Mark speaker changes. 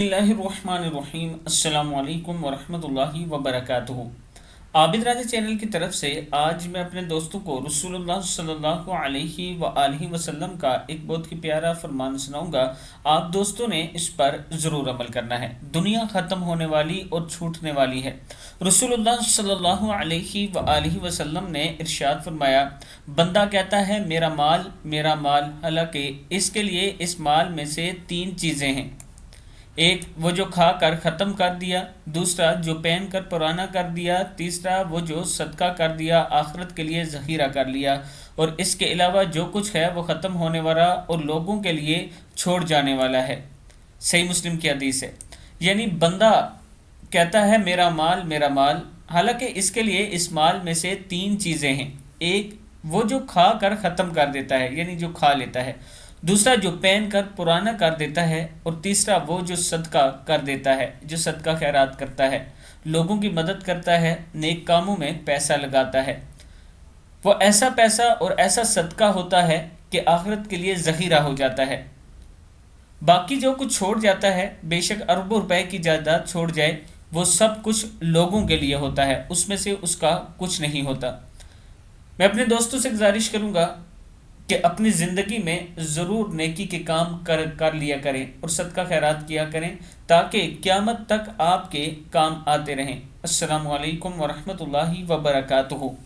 Speaker 1: बिस्मिल्लाहिर्रहमानिर्रहीम। अस्सलामु अलैकुम वरहमतुल्लाहि वबरकातुहू। आबिद्राजा चैनल की तरफ से आज मैं अपने दोस्तों को रसूलुल्लाह सल्लल्लाहु अलैहि वआलिहि वसल्लम का एक बहुत ही प्यारा फरमान सुनाऊंगा। आप दोस्तों ने इस पर ज़रूर अमल करना है। दुनिया ख़त्म होने वाली और छूटने वाली है। रसूलुल्लाह सल्लल्लाहु अलैहि वआलिहि वसल्लम ने इरशाद फरमाया, बंदा कहता है मेरा माल, हालांकि इसके लिए इस माल में से तीन चीज़ें हैं। एक, वो जो खा कर ख़त्म कर दिया। दूसरा, जो पहन कर पुराना कर दिया। तीसरा, वो जो सदका कर दिया, आखिरत के लिए ज़ख़ीरा कर लिया। और इसके अलावा जो कुछ है वो ख़त्म होने वाला और लोगों के लिए छोड़ जाने वाला है। सही मुस्लिम की हदीस है। यानी बंदा कहता है मेरा माल, हालांकि इसके लिए इस माल में से तीन चीज़ें हैं। एक, वो जो खा कर ख़त्म कर देता है, यानी जो खा लेता है। दूसरा, जो पहन कर पुराना कर देता है। और तीसरा, वो जो सदका कर देता है, जो सदका खैरात करता है, लोगों की मदद करता है, नेक कामों में पैसा लगाता है। वो ऐसा पैसा और ऐसा सदका होता है कि आखिरत के लिए ज़ख़ीरा हो जाता है। बाकी जो कुछ छोड़ जाता है, बेशक अरबों रुपए की जायदाद छोड़ जाए, वो सब कुछ लोगों के लिए होता है, उसमें से उसका कुछ नहीं होता। मैं अपने दोस्तों से गुजारिश करूँगा कि अपनी ज़िंदगी में ज़रूर नेकी के काम कर लिया करें और सदका खैरात किया करें, ताकि क़यामत तक आपके काम आते रहें। अस्सलामु अलैकुम वरहमतुल्लाहि वबरकातुहू।